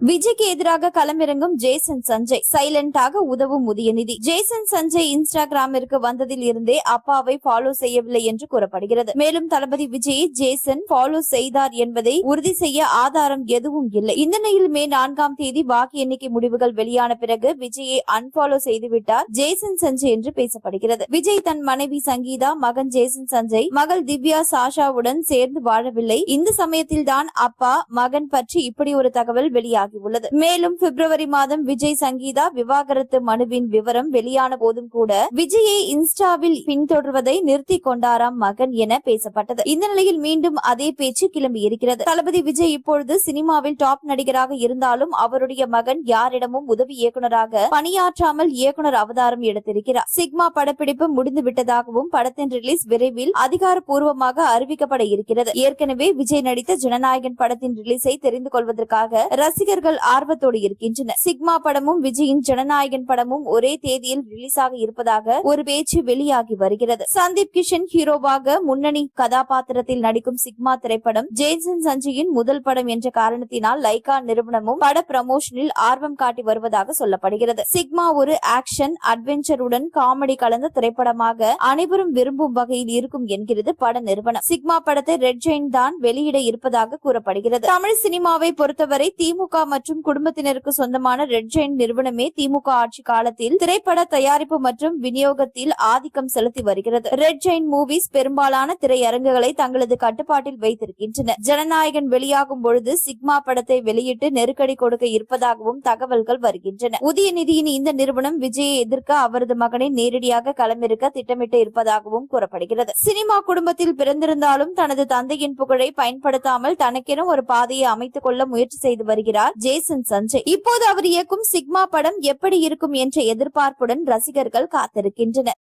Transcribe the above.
விஜய்க்கு எதிராக களமிறங்கும் ஜேசன் சஞ்சய், சைலண்டாக உதவும் உதயநிதி. ஜேசன் சஞ்சய் இன்ஸ்டாகிராமிற்கு வந்ததில் இருந்தே அப்பாவை ஃபாலோ செய்யவில்லை என்று கூறப்படுகிறது. மேலும் தளபதி விஜயை ஜேசன் ஃபாலோ செய்தார் என்பதை உறுதி செய்ய ஆதாரம் எதுவும் இல்லை. இந்த நிலையில் மே 4ஆம் தேதி வாக்கு எண்ணிக்கை முடிவுகள் வெளியான பிறகு விஜயை அன்ஃபாலோ செய்துவிட்டார் ஜேசன் சஞ்சய் என்று பேசப்படுகிறது. விஜய் தன் மனைவி சங்கீதா, மகன் ஜேசன் சஞ்சய், மகள் திவ்யா சாஷாவுடன் சேர்ந்து வாழவில்லை. இந்த சமயத்தில் தான் அப்பா மகன் பற்றி இப்படி ஒரு தகவல் வெளியாகி உள்ளது. மேலும் பிப்ரவரி மாதம் விஜய் சங்கீதா விவாகரத்து மனுவின் விவரம் வெளியான போதும் கூட விஜயை இன்ஸ்டாவில் பின்தொடர்வதை நிறுத்தி கொண்டாராம் மகன் என பேசப்பட்டது. இந்த நிலையில் மீண்டும் அதே பேச்சு கிளம்பி இருக்கிறது. தளபதி விஜய் இப்பொழுது சினிமாவில் டாப் நடிகராக இருந்தாலும் அவருடைய மகன் யாரிடமும் உதவி இயக்குநராக பணியாற்றாமல் இயக்குனர் அவதாரம் எடுத்திருக்கிறார். சிக்மா படப்பிடிப்பு முடிந்து விட்டதாகவும் படத்தின் ரிலீஸ் விரைவில் அதிகாரப்பூர்வமாக அறிவிக்கப்பட இருக்கிறது. ஏற்கனவே விஜய் நடித்த ஜனநாயகன் படத்தின் ரிலீஸை தெரிந்து கொள்வதற்காக ரசிகர்கள் ஆர்வத்தோடு இருக்கின்றனர். சிக்மா படமும் விஜயின் ஜனநாயகன் படமும் ஒரே தேதியில் ரிலீஸ் ஆக இருப்பதாக ஒரு பேச்சு வெளியாகி வருகிறது. சந்தீப் கிஷன் ஹீரோவாக முன்னணி கதாபாத்திரத்தில் நடிக்கும் சிக்மா திரைப்படம் ஜேசன் சஞ்சயின் முதல் படம் என்ற காரணத்தினால் லைகா நிறுவனமும் பட ப்ரமோஷனில் ஆர்வம் காட்டி வருவதாக சொல்லப்படுகிறது. சிக்மா ஒரு ஆக்ஷன் அட்வென்ச்சருடன் காமெடி கலந்த திரைப்படமாக அனைவரும் விரும்பும் வகையில் இருக்கும் என்கிறது பட நிறுவனம். சிக்மா படத்தை ரெட் ஜெயின் தான் வெளியிட இருப்பதாக கூறப்படுகிறது. தமிழ் சினிமாவை பொறுத்தவரை திமுக மற்றும் குடும்பத்தினருக்கு சொந்தமான ரெட் ஜெயின் நிறுவனமே திமுக ஆட்சி காலத்தில் திரைப்பட தயாரிப்பு மற்றும் விநியோகத்தில் ஆதிக்கம் செலுத்தி வருகிறது. ரெட் ஜெயின் மூவிஸ் பெரும்பாலான திரையரங்குகளை தங்களது கட்டுப்பாட்டில் வைத்திருக்கின்றன. ஜனநாயகன் வெளியாகும் பொழுது சிக்மா படத்தை வெளியிட்டு நெருக்கடி கொடுக்க இருப்பதாகவும் தகவல்கள் வருகின்றன. உதயநிதியின் இந்த நிறுவனம் விஜயை எதிர்க்க அவரது மகனை நேரடியாக களமிறக்க திட்டமிட்டு இருப்பதாகவும் கூறப்படுகிறது. சினிமா குடும்பத்தில் பிறந்திருந்தாலும் தனது தந்தையின் புகழை பயன்படுத்தாமல் தனக்கென ஒரு பாதையை அமைத்துக் கொள்ள முயற்சி செய்து வருகிறார் ஜேசன் சஞ்சய். இப்போது அவர் இயக்கும் சிக்மா படம் எப்படி இருக்கும் என்ற எதிர்பார்ப்புடன் ரசிகர்கள் காத்திருக்கின்றனர்.